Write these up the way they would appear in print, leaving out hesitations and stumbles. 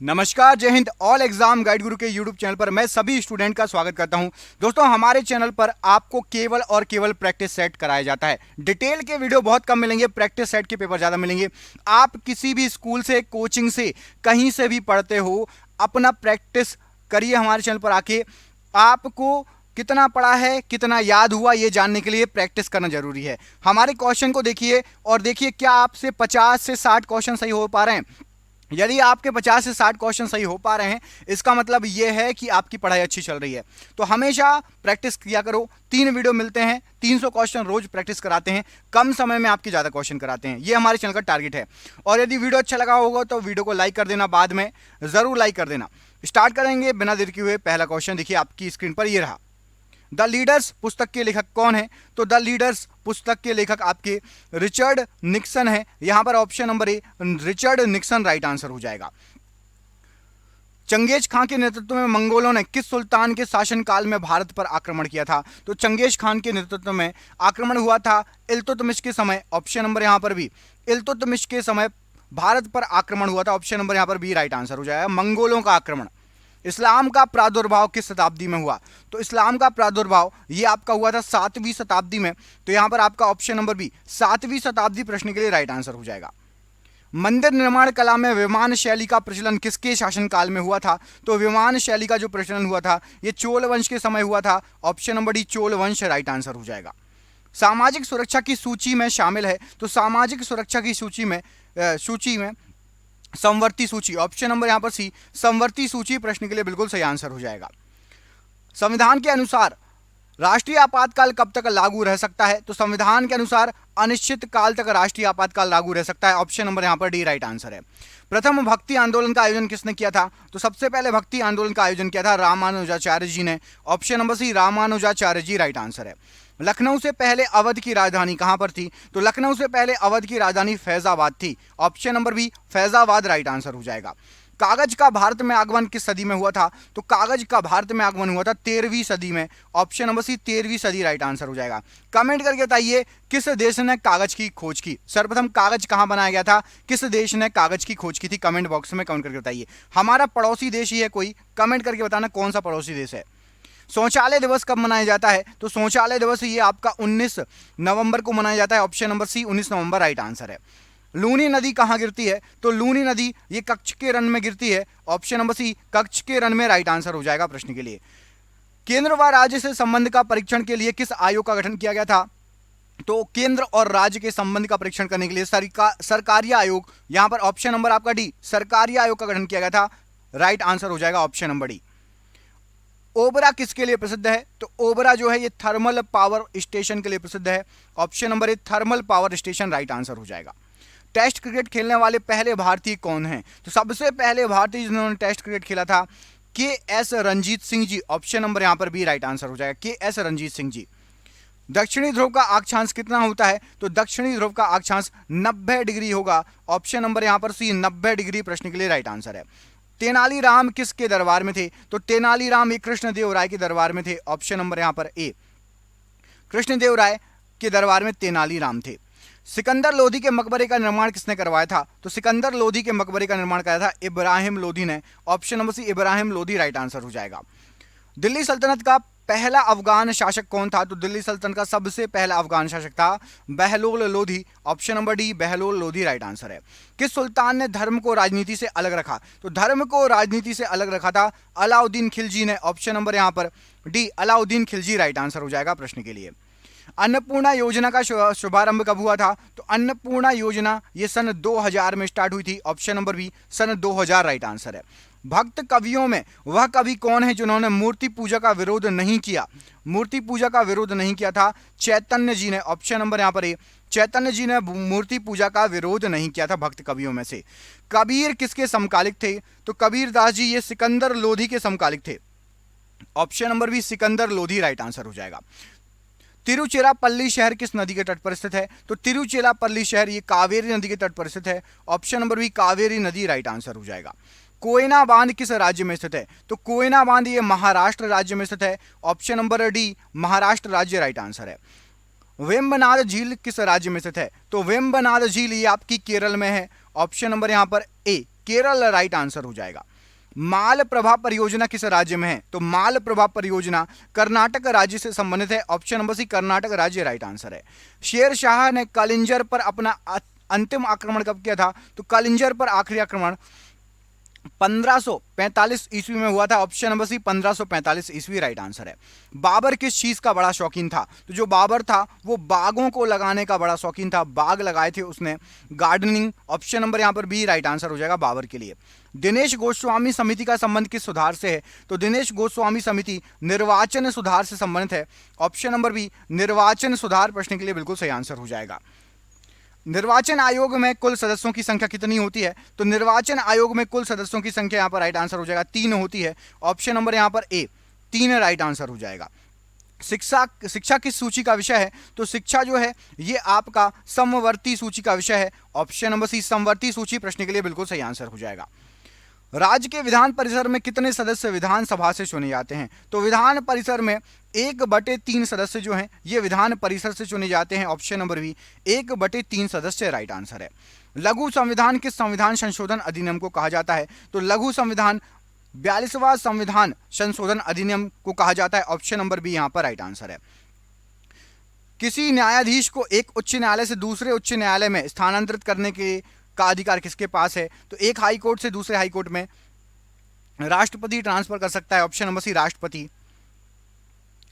नमस्कार, जय Hind. All exam guide गुरु के यूट्यूब चैनल पर मैं सभी स्टूडेंट का स्वागत करता हूं। दोस्तों, हमारे चैनल पर आपको केवल और केवल प्रैक्टिस सेट कराया जाता है। डिटेल के वीडियो बहुत कम मिलेंगे, प्रैक्टिस सेट के पेपर ज़्यादा मिलेंगे। आप किसी भी स्कूल से, कोचिंग से, कहीं से भी पढ़ते हो, अपना प्रैक्टिस करिए हमारे चैनल पर आके। आपको कितना पढ़ा है, कितना याद हुआ, ये जानने के लिए प्रैक्टिस करना जरूरी है। हमारे क्वेश्चन को देखिए और देखिए क्या आपसे 50 से 60 क्वेश्चन सही हो पा रहे हैं। यदि आपके 50 से 60 क्वेश्चन सही हो पा रहे हैं, इसका मतलब यह है कि आपकी पढ़ाई अच्छी चल रही है। तो हमेशा प्रैक्टिस किया करो। 3 वीडियो मिलते हैं, 300 क्वेश्चन रोज प्रैक्टिस कराते हैं, कम समय में आपके ज़्यादा क्वेश्चन कराते हैं। ये हमारे चैनल का टारगेट है। और यदि वीडियो अच्छा लगा होगा तो वीडियो को लाइक कर देना, बाद में ज़रूर लाइक कर देना। स्टार्ट करेंगे बिना देर किए हुए। पहला क्वेश्चन देखिए आपकी स्क्रीन पर, ये रहा। द लीडर्स पुस्तक के लेखक कौन है? तो द लीडर्स पुस्तक के लेखक आपके रिचर्ड निक्सन है। यहां पर option number A, Richard Nixon right answer हो जाएगा। चंगेज खान के नेतृत्व में मंगोलों ने किस सुल्तान के शासनकाल में भारत पर आक्रमण किया था? तो चंगेज खान के नेतृत्व में आक्रमण हुआ था इल्तुतमिश के समय। ऑप्शन नंबर यहां पर भी, इल्तुतमिश के समय भारत पर आक्रमण हुआ था। ऑप्शन नंबर यहां पर बी राइट आंसर हो जाएगा, मंगोलों का आक्रमण। इस्लाम का प्रादुर्भाव किस शताब्दी में हुआ? तो इस्लाम का प्रादुर्भाव ये आपका हुआ था 7वीं शताब्दी में। तो यहां पर आपका ऑप्शन नंबर बी 7वीं शताब्दी प्रश्न के लिए राइट आंसर हो जाएगा। मंदिर निर्माण कला में विमान शैली का प्रचलन किसके शासनकाल में हुआ था? तो विमान शैली का जो प्रचलन हुआ था ये चोल वंश के समय हुआ था। ऑप्शन नंबर डी चोल वंश राइट आंसर हो जाएगा। सामाजिक सुरक्षा की सूची में शामिल है? तो सामाजिक सुरक्षा की सूची में समवर्ती सूची, ऑप्शन नंबर यहां पर सी समवर्ती सूची प्रश्न के लिए बिल्कुल सही आंसर हो जाएगा। संविधान के अनुसार राष्ट्रीय आपातकाल कब तक लागू रह सकता है? तो संविधान के अनुसार अनिश्चित काल तक राष्ट्रीय आपातकाल लागू रह सकता है। ऑप्शन नंबर यहां पर डी राइट आंसर है। प्रथम भक्ति आंदोलन का आयोजन किसने किया था? तो सबसे पहले भक्ति आंदोलन का आयोजन किया था रामानुजाचार्य जी ने। ऑप्शन नंबर सी रामानुजाचार्य जी राइट आंसर है। लखनऊ से पहले अवध की राजधानी कहां पर थी? तो लखनऊ से पहले अवध की राजधानी फैजाबाद थी। Option number B Faizabad right answer हो जाएगा। कागज का भारत में आगमन किस सदी में हुआ था? तो कागज का भारत में आगमन हुआ था 13वीं सदी में। ऑप्शन नंबर सी 13वीं सदी राइट आंसर हो जाएगा। कमेंट करके बताइए किस देश ने कागज की खोज की? सर्वप्रथम कागज कहां बनाया गया था? किस देश ने कागज की खोज की थी? कमेंट बॉक्स में कमेंट करके बताइए। हमारा पड़ोसी देश ही है कोई? कमेंट करके बताना कौन सा पड़ोसी देश है। शौचालय दिवस कब मनाया जाता है? तो शौचालय दिवस ये आपका 19 नवंबर को मनाया जाता है। ऑप्शन नंबर सी 19 नवंबर राइट आंसर है। लूनी नदी कहां गिरती है? तो लूनी नदी ये कच्छ के रण में गिरती है। ऑप्शन नंबर सी कच्छ के रण में राइट आंसर हो जाएगा प्रश्न के लिए। केंद्र व राज्य से संबंध का परीक्षण के लिए किस आयोग का गठन किया गया था? तो केंद्र और राज्य के संबंध का परीक्षण करने के लिए सरकारी आयोग, यहां पर ऑप्शन नंबर आपका डी सरकारी आयोग का गठन किया गया था। राइट आंसर हो जाएगा ऑप्शन नंबर डी। ओबरा किसके लिए प्रसिद्ध है? तो ओबरा जो है ये थर्मल पावर स्टेशन के लिए प्रसिद्ध है। Option number A thermal power station right answer हो जाएगा। टेस्ट क्रिकेट खेलने वाले पहले भारतीय कौन हैं? तो सबसे पहले भारतीय जिन्होंने टेस्ट क्रिकेट खेला था KS. Ranjit Singh ji. Option number यहां पर भी राइट आंसर हो जाएगा, के.एस. रंजीत सिंह जी। दक्षिणी ध्रुव का अक्षांश कितना होता है? तो दक्षिणी ध्रुव का अक्षांश 90 डिग्री होगा। ऑप्शन नंबर यहां पर सी 90 डिग्री प्रश्न के लिए राइट आंसर है। तेनालीराम किसके दरबार में थे? तो तेनालीराम ये कृष्णदेव राय के दरबार में थे। ऑप्शन नंबर यहां पर ए कृष्णदेव राय के दरबार में तेनालीराम थे। सिकंदर लोधी के मकबरे का निर्माण किसने करवाया था? तो सिकंदर लोधी के मकबरे का निर्माण कराया था इब्राहिम लोधी ने। Option number C Ibrahim Lodhi right answer हो जाएगा। दिल्ली सल्तनत का पहला अफगान शासक कौन था? तो दिल्ली सल्तनत का सबसे पहला अफगान शासक था Bahlol Lodhi. Option number D Bahlol Lodhi right answer है। किस सुल्तान ने धर्म को राजनीति से अलग रखा? तो धर्म को राजनीति से अलग रखा था अलाउद्दीन खिलजी ने। ऑप्शन नंबर यहां पर D Alauddin Khilji right answer हो जाएगा प्रश्न के लिए। अन्नपूर्णा योजना का शुभारंभ कब हुआ था? तो अन्नपूर्णा योजना ये सन 2000 में स्टार्ट हुई थी। ऑप्शन नंबर बी सन 2000 राइट आंसर है। भक्त कवियों में वह कवि कौन है जिन्होंने मूर्ति पूजा का विरोध नहीं किया? मूर्ति पूजा का विरोध नहीं किया था चैतन्य जी ने। ऑप्शन नंबर यहां पर ए चैतन्य जी ने मूर्ति पूजा का विरोध नहीं किया था भक्त कवियों में से। कबीर किसके समकालिक थे? तो कबीर दास जी ये सिकंदर लोधी के समकालिक थे। Option number B Sikandar Lodhi right answer हो जाएगा। तिरुचिरापल्ली शहर किस नदी के तट पर स्थित है? तो तिरुचिरापल्ली शहर ये कावेरी नदी के तट पर स्थित है। ऑप्शन नंबर बी कावेरी नदी राइट आंसर हो जाएगा। कोयना बांध किस राज्य में स्थित है? तो कोयना बांध ये महाराष्ट्र राज्य में स्थित है। ऑप्शन नंबर डी महाराष्ट्र राज्य राइट आंसर है। वेम्बनाड झील किस राज्य में स्थित है? तो वेम्बनाड झील ये आपकी केरल में है। ऑप्शन नंबर यहां पर ए केरल राइट आंसर हो जाएगा। माल प्रभा परियोजना किस राज्य में है? तो माल प्रभा परियोजना कर्नाटक राज्य से संबंधित है। ऑप्शन नंबर सी कर्नाटक राज्य राइट आंसर है। शेर शाह ने कलिंजर पर अपना अंतिम आक्रमण कब किया था? तो कलिंजर पर आखिरी आक्रमण 1545 ईस्वी में हुआ था। ऑप्शन नंबर सी 1545 ईस्वी राइट आंसर है। बाबर किस चीज का बड़ा शौकीन था? तो जो बाबर था वो बागों को लगाने का बड़ा शौकीन था, बाग लगाए थे उसने, गार्डनिंग। ऑप्शन नंबर यहां पर बी राइट आंसर हो जाएगा बाबर के लिए। दिनेश गोस्वामी समिति का संबंध किस सुधार से है? तो दिनेश गोस्वामी समिति निर्वाचन सुधार से संबंधित है। ऑप्शन नंबर बी निर्वाचन सुधार प्रश्न के लिए बिल्कुल सही आंसर हो जाएगा। निर्वाचन आयोग में कुल सदस्यों की संख्या कितनी होती है? तो निर्वाचन आयोग में कुल सदस्यों की संख्या यहां पर राइट आंसर हो जाएगा 3 होती है। ऑप्शन नंबर यहां पर ए 3 राइट आंसर हो जाएगा। शिक्षा किस सूची का विषय है? तो शिक्षा जो है ये आपका समवर्ती सूची का विषय है। ऑप्शन नंबर सी समवर्ती सूची प्रश्न के लिए बिल्कुल सही आंसर हो जाएगा। राज्य के विधान परिसर में कितने सदस्य विधानसभा से चुने जाते हैं? तो विधान परिसर में 1/3 सदस्य जो हैं ये विधान परिसर से चुने जाते हैं। ऑप्शन नंबर बी 1/3 सदस्य राइट आंसर है। लघु संविधान किस संविधान संशोधन अधिनियम को कहा जाता है? तो लघु संविधान 42वां संविधान संशोधन अधिनियम को कहा जाता है। ऑप्शन नंबर बी यहां पर राइट आंसर है। किसी न्यायाधीश को एक उच्च न्यायालय से दूसरे उच्च न्यायालय में स्थानांतरित करने के का अधिकार किसके पास है? तो एक हाई कोर्ट से दूसरे हाई कोर्ट में राष्ट्रपति ट्रांसफर कर सकता है। ऑप्शन नंबर सी राष्ट्रपति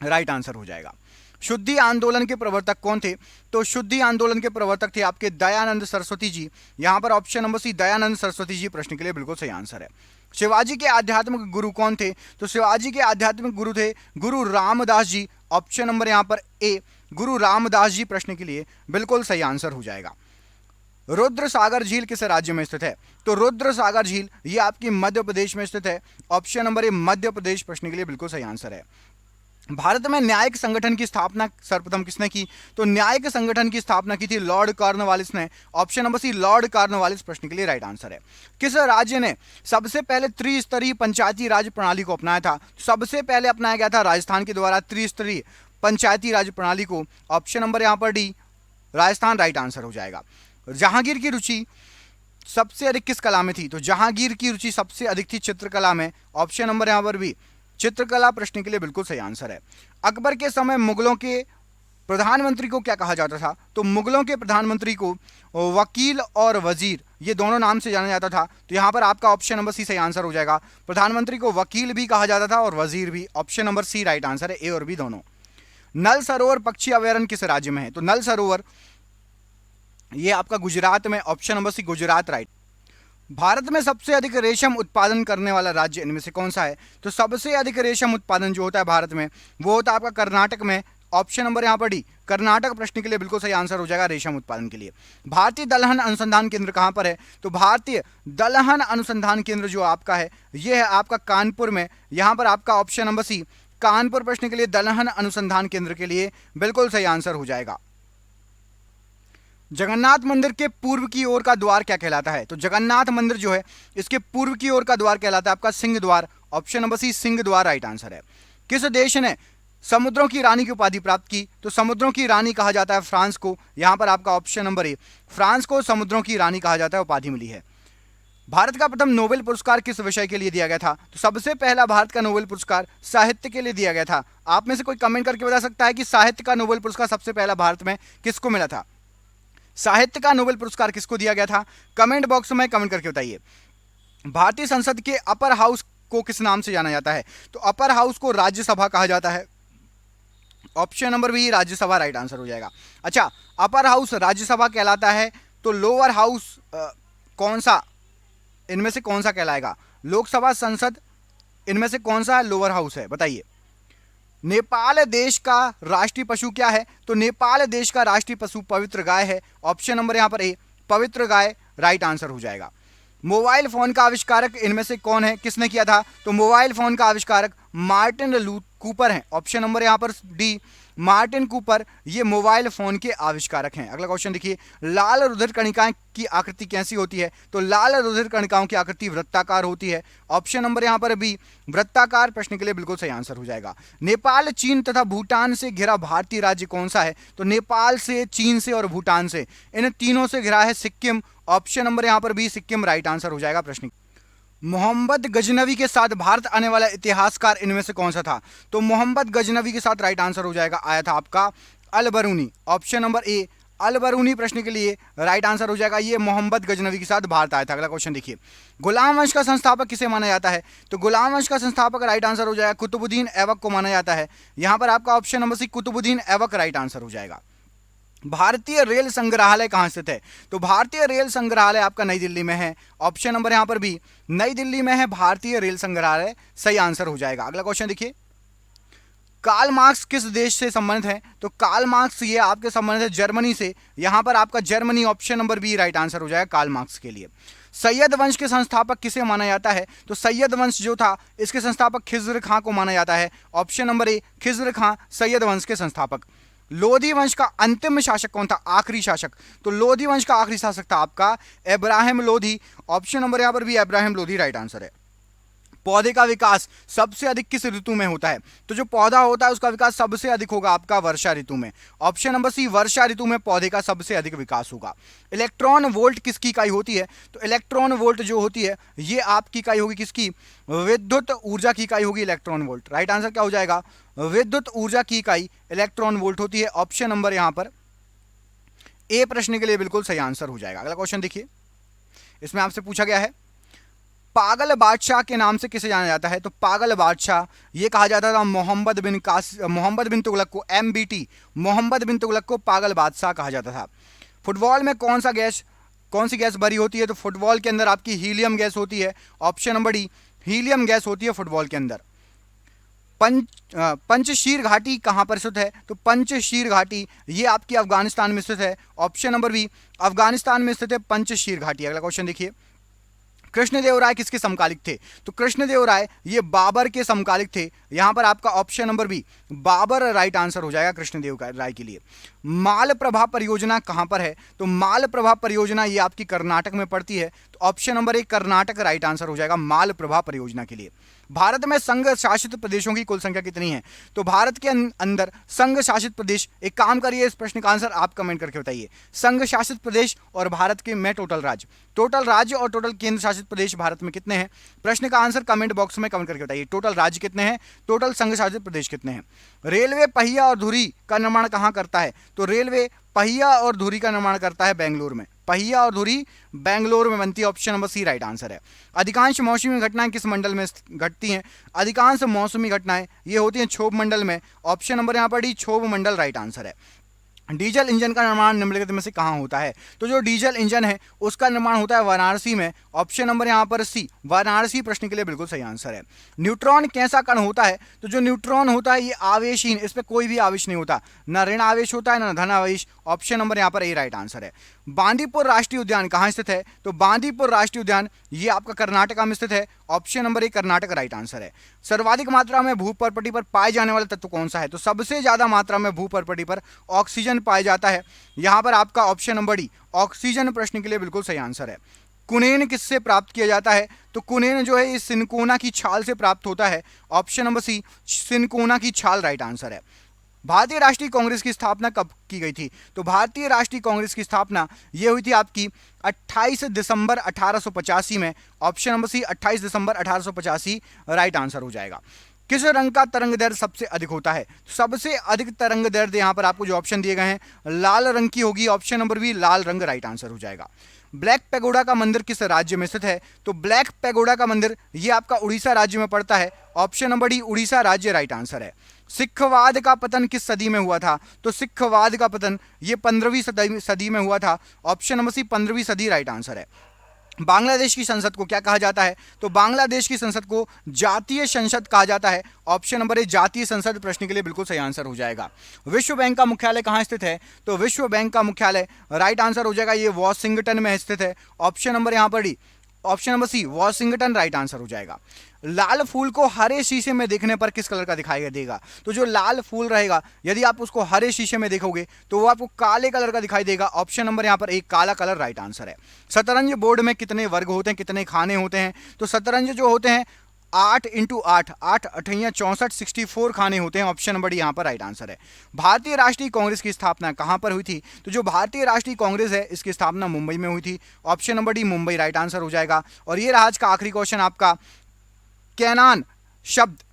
राइट आंसर हो जाएगा। शुद्धि आंदोलन के प्रवर्तक कौन थे? तो शुद्धि आंदोलन के प्रवर्तक थे आपके दयानंद सरस्वती जी। यहां पर option number C Dayanand Saraswati ji प्रश्न के लिए बिल्कुल सही आंसर है। शिवाजी के आध्यात्मिक गुरु कौन थे? तो शिवाजी के आध्यात्मिक गुरु थे गुरु रामदास जी। ऑप्शन नंबर यहां पर ए गुरु रामदास जी प्रश्न के लिए बिल्कुल सही आंसर हो जाएगा। रुद्र सागर झील किस राज्य में स्थित है? तो रुद्र सागर झील ये आपकी मध्य प्रदेश में स्थित है। Option number A Madhya Pradesh प्रश्न के लिए बिल्कुल सही आंसर है। भारत में न्यायिक संगठन की स्थापना सर्वप्रथम किसने की? तो न्यायिक संगठन की स्थापना की थी लॉर्ड कॉर्नवालिस ने। Option number C Lord Cornwallis प्रश्न के लिए राइट आंसर है। किस राज्य ने सबसे पहले त्रिस्तरीय पंचायती राज प्रणाली को अपनाया था? सबसे पहले अपनाया गया था राजस्थान के द्वारा त्रिस्तरीय पंचायती राज प्रणाली को। ऑप्शन नंबर यहां पर डी राजस्थान राइट आंसर हो जाएगा। जहांगीर की रुचि सबसे अधिक किस कला में थी? तो जहांगीर की रुचि सबसे अधिक थी चित्रकला में। ऑप्शन नंबर यहां पर भी चित्रकला प्रश्न के लिए बिल्कुल सही आंसर है। अकबर के समय मुगलों के प्रधानमंत्री को क्या कहा जाता था? तो मुगलों के प्रधानमंत्री को वकील और वजीर ये दोनों नाम से जाना जाता था। तो यहां पर आपका ऑप्शन नंबर सी सही आंसर हो जाएगा। प्रधानमंत्री को वकील भी कहा जाता था और वजीर भी। Option number C right answer है, ए और बी दोनों। नल सरोवर पक्षी अभयारण्य किस राज्य में है? तो नल सरोवर ये आपका गुजरात में। Option number C Gujarat right. Bharat में सबसे अधिक रेशम उत्पादन करने वाला राज्य इनमें से कौन सा है? तो सबसे अधिक रेशम उत्पादन जो होता है भारत में वो होता है आपका कर्नाटक में। ऑप्शन नंबर यहां पर डी कर्नाटक प्रश्न के लिए बिल्कुल सही आंसर हो जाएगा रेशम उत्पादन के लिए। भारतीय दलहन अनुसंधान केंद्र कहां पर है? तो भारतीय दलहन अनुसंधान केंद्र जो आपका है यह है आपका कानपुर में। यहां पर आपका ऑप्शन नंबर सी कानपुर प्रश्न के लिए दलहन अनुसंधान केंद्र के लिए बिल्कुल सही आंसर हो जाएगा। जगन्नाथ मंदिर के पूर्व की ओर का द्वार क्या कहलाता है? तो जगन्नाथ मंदिर जो है इसके पूर्व की ओर का द्वार कहलाता है आपका सिंह द्वार। ऑप्शन नंबर सी सिंह द्वार राइट आंसर है। किस देश ने समुद्रों की रानी की उपाधि प्राप्त की? तो समुद्रों की रानी कहा जाता है फ्रांस को। यहां पर आपका ऑप्शन नंबर ए फ्रांस को समुद्रों की रानी कहा जाता है, उपाधि मिली है। भारत का प्रथम नोबेल पुरस्कार किस विषय के लिए दिया गया था? तो सबसे पहला भारत का नोबेल पुरस्कार साहित्य के लिए दिया गया था। आप में से कोई कमेंट करके बता सकता है कि साहित्य का नोबेल पुरस्कार सबसे पहला भारत में किसको मिला था? साहित्य का नोबेल पुरस्कार किसको दिया गया था? कमेंट बॉक्स में कमेंट करके बताइए। भारतीय संसद के अपर हाउस को किस नाम से जाना जाता है? तो अपर हाउस को राज्यसभा कहा जाता है। Option number B Rajya Sabha right answer हो जाएगा। अच्छा, अपर हाउस राज्यसभा कहलाता है तो लोअर हाउस कौन सा इनमें से कौन सा कहलाएगा? लोकसभा, संसद, इनमें से कौन सा लोअर हाउस है बताइए। नेपाल देश का राष्ट्रीय पशु क्या है? तो नेपाल देश का राष्ट्रीय पशु पवित्र गाय है। ऑप्शन नंबर यहां पर ए पवित्र गाय राइट आंसर हो जाएगा। मोबाइल फोन का आविष्कारक इनमें से कौन है, किसने किया था? तो मोबाइल फोन का आविष्कारक मार्टिन कूपर है। ऑप्शन नंबर यहां पर डी मार्टिन कूपर ये मोबाइल फोन के आविष्कारक हैं। अगला क्वेश्चन देखिए, लाल रुधिर कणिकाएं की आकृति कैसी होती है? तो लाल रुधिर कणिकाओं की आकृति वृत्ताकार होती है। ऑप्शन नंबर यहाँ पर बी वृत्ताकार प्रश्न के लिए बिल्कुल सही आंसर हो जाएगा। नेपाल, चीन तथा भूटान से घिरा भारतीय राज्य कौन सा है? तो नेपाल से, चीन से और भूटान से, इन तीनों से घिरा है सिक्किम। ऑप्शन नंबर यहाँ पर बी सिक्किम राइट आंसर हो जाएगा प्रश्न। मोहम्मद गजनवी के साथ भारत आने वाला इतिहासकार इनमें से कौन सा था? तो मोहम्मद गजनवी के साथ राइट आंसर हो जाएगा, आया था आपका अल बरूनी। ऑप्शन नंबर ए अल बरूनी प्रश्न के लिए राइट आंसर हो जाएगा, ये मोहम्मद गजनवी के साथ भारत आया था। अगला क्वेश्चन देखिए, गुलाम वंश का संस्थापक किसे माना जाता है? तो गुलाम वंश का संस्थापक राइट आंसर हो जाएगा कुतुबुद्दीन ऐबक को माना जाता है। यहां पर आपका option number C Qutubuddin Aibak right answer हो जाएगा। भारतीय रेल संग्रहालय कहां स्थित है? तो भारतीय रेल संग्रहालय आपका नई दिल्ली में है। ऑप्शन नंबर यहां पर भी नई दिल्ली में है भारतीय रेल संग्रहालय, सही आंसर हो जाएगा। अगला क्वेश्चन देखिए, कार्ल मार्क्स किस देश से संबंधित है? तो कार्ल मार्क्स ये आपके संबंधित है जर्मनी से। यहां पर आपका Germany option number B right answer हो जाएगा कार्ल मार्क्स के लिए। सैयद वंश के संस्थापक किसे माना जाता है? तो सैयद वंश जो था इसके संस्थापक खिज्र खां को माना जाता है। ऑप्शन नंबर ए खिज्र खां सैयद वंश के संस्थापक। लोधी वंश का अंतिम शासक कौन था? आखिरी शासक। तो लोधी वंश का आखिरी शासक था आपका इब्राहिम लोधी। ऑप्शन नंबर यहां पर भी इब्राहिम लोधी राइट आंसर है। पौधे का विकास सबसे अधिक किस ऋतु में होता है? तो जो पौधा होता है उसका विकास सबसे अधिक होगा आपका वर्षा ऋतु में। ऑप्शन नंबर सी वर्षा ऋतु में पौधे का सबसे अधिक विकास होगा। इलेक्ट्रॉन वोल्ट किसकी इकाई होती है? तो इलेक्ट्रॉन वोल्ट जो होती है ये आपकी इकाई होगी किसकी? विद्युत ऊर्जा की इकाई होगी इलेक्ट्रॉन वोल्ट। राइट आंसर क्या हो जाएगा? विद्युत ऊर्जा की इकाई इलेक्ट्रॉन वोल्ट होती है। ऑप्शन नंबर यहां पर ए प्रश्न के लिए बिल्कुल सही आंसर हो जाएगा। अगला क्वेश्चन देखिए, इसमें आपसे पूछा गया है पागल बादशाह के नाम से किसे जाना जाता है? तो पागल बादशाह ये कहा जाता था मोहम्मद बिन तुगलक को, MBT मोहम्मद बिन तुगलक को पागल बादशाह कहा जाता था। फुटबॉल में कौन सी गैस भरी होती है? तो फुटबॉल के अंदर आपकी हीलियम गैस होती है। Option number D helium gas होती है फुटबॉल के अंदर। पंचशीर घाटी कहां पर स्थित है? तो पंचशीर घाटी ये आपकी अफगानिस्तान में स्थित है। ऑप्शन नंबर बी अफगानिस्तान में स्थित है पंचशीर घाटी। अगला क्वेश्चन देखिए, कृष्णदेवराय किसके समकालिक थे? तो कृष्णदेवराय ये बाबर के समकालिक थे। यहां पर आपका option number B Babur right answer हो जाएगा कृष्णदेवराय के लिए। मालप्रभा परियोजना कहां पर है? तो मालप्रभा परियोजना ये आपकी कर्नाटक में पड़ती है। तो option number A Karnataka right answer हो जाएगा मालप्रभा परियोजना के लिए। भारत में संघ शासित प्रदेशों की कुल संख्या कितनी है? तो भारत के अंदर संघ शासित प्रदेश, एक काम करिए इस प्रश्न का आंसर आप कमेंट करके बताइए। संघ शासित प्रदेश और भारत के में टोटल राज्य और टोटल केंद्र शासित प्रदेश भारत में कितने हैं? प्रश्न का आंसर कमेंट बॉक्स में कमेंट करके बताइए। टोटल राज्य कितने हैं, टोटल संघ शासित प्रदेश कितने हैं? रेलवे पहिया और धुरी का निर्माण कहां करता है? तो रेलवे पहिया और धुरी का निर्माण करता है बेंगलुरु में। पहिया और धुरी बेंगलुरु में बनती है। Option number C right answer है। अधिकांश मौसमी घटनाएं किस मंडल में घटती हैं? अधिकांश मौसमी घटनाएं ये होती हैं क्षोभ मंडल में। ऑप्शन नंबर यहां पर डी क्षोभ मंडल राइट आंसर है। डीजल इंजन का निर्माण निम्नलिखित में से कहां होता है? तो जो डीजल इंजन है उसका निर्माण होता है वाराणसी में। ऑप्शन नंबर यहां पर सी वाराणसी प्रश्न के लिए बिल्कुल सही आंसर है। न्यूट्रॉन कैसा कण होता है? तो जो न्यूट्रॉन होता है ये आवेशहीन, इस पर कोई भी आवेश नहीं होता, ना ऋण आवेश होता है ना धन आवेश। ऑप्शन नंबर यहां पर ए राइट आंसर है। बांदीपुर राष्ट्रीय उद्यान कहां स्थित है? तो बांदीपुर राष्ट्रीय उद्यान ये आपका कर्नाटका में स्थित है। Option number A Karnataka right answer है। सर्वाधिक मात्रा में भूपर्पटी पर पाए जाने वाला तत्व कौन सा है? तो सबसे ज्यादा मात्रा में भूपर्पटी पर ऑक्सीजन पाया जाता है। यहां पर आपका ऑप्शन नंबर डी ऑक्सीजन प्रश्न के लिए बिल्कुल सही आंसर है। कुनेन किससे प्राप्त किया जाता है? तो कुनेन जो है इस सिनकोना की छाल से प्राप्त होता है। ऑप्शन नंबर सी सिनकोना की छाल राइट आंसर है। भारतीय राष्ट्रीय कांग्रेस की स्थापना कब की गई थी? तो भारतीय राष्ट्रीय कांग्रेस की स्थापना यह हुई थी आपकी 28 दिसंबर 1885 में। ऑप्शन नंबर सी 28 दिसंबर 1885 राइट आंसर हो जाएगा। किस रंग का तरंग दैर्ध्य सबसे अधिक होता है? सबसे अधिक तरंग दैर्ध्य यहां पर आपको जो ऑप्शन दिए गए हैं लाल रंग की होगी। ऑप्शन नंबर बी लाल रंग राइट आंसर हो जाएगा। ब्लैक पैगोडा का मंदिर किस राज्य में स्थित है? तो ब्लैक पैगोडा का मंदिर ये आपका उड़ीसा राज्य में पड़ता है। ऑप्शन नंबर डी उड़ीसा राज्य राइट आंसर है। सिखवाद का पतन किस सदी में हुआ था? तो सिखवाद का पतन ये 15वीं सदी में हुआ था। ऑप्शन नंबर सी 15वीं सदी राइट आंसर है। बांग्लादेश की संसद को क्या कहा जाता है? तो बांग्लादेश की संसद को जातीय संसद कहा जाता है। ऑप्शन नंबर ए जातीय संसद प्रश्न के लिए बिल्कुल सही आंसर हो जाएगा। विश्व बैंक का मुख्यालय कहां स्थित है? तो विश्व बैंक का मुख्यालय राइट आंसर हो जाएगा ये वॉशिंगटन में स्थित है। ऑप्शन नंबर यहां पर D option number C Washington right answer हो जाएगा। लाल फूल को हरे शीशे में देखने पर किस कलर का दिखाई देगा? तो जो लाल फूल रहेगा यदि आप उसको हरे शीशे में देखोगे तो वो आपको काले कलर का दिखाई देगा। ऑप्शन नंबर यहां पर एक काला कलर राइट आंसर है। शतरंज बोर्ड में कितने वर्ग होते हैं, कितने खाने होते हैं? तो शतरंज जो होते हैं 8 × 8, 8 अठैया 64, 64 खाने होते हैं। ऑप्शन नंबर यहाँ पर राइट आंसर है। भारतीय राष्ट्रीय कांग्रेस की स्थापना कहां पर हुई थी? तो जो भारतीय राष्ट्रीय कांग्रेस है इसकी स्थापना मुंबई में हुई थी। Option number D Mumbai right answer हो जाएगा। और ये रहा आज का आखिरी क्वेश्चन आपका, केनान शब्द,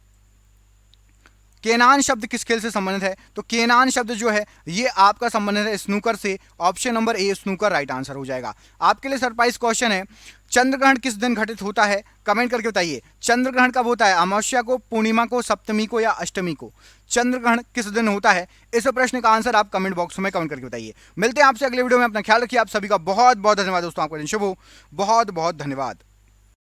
केनान शब्द किस खेल से संबंधित है? तो केनान शब्द जो है ये आपका संबंधित है स्नूकर से। Option number A snooker right answer हो जाएगा। आपके लिए सरप्राइज क्वेश्चन है, चंद्र ग्रहण किस दिन घटित होता है? कमेंट करके बताइए। चंद्र ग्रहण कब होता है? अमावस्या को, पूर्णिमा को, सप्तमी को या अष्टमी को? चंद्र ग्रहण किस दिन होता है? इस प्रश्न का आंसर आप कमेंट बॉक्स में कमेंट करके बताइए। मिलते हैं आपसे अगले वीडियो में। अपना ख्याल रखिए। आप सभी का बहुत बहुत धन्यवाद दोस्तों। आपका दिन शुभ हो। बहुत बहुत धन्यवाद।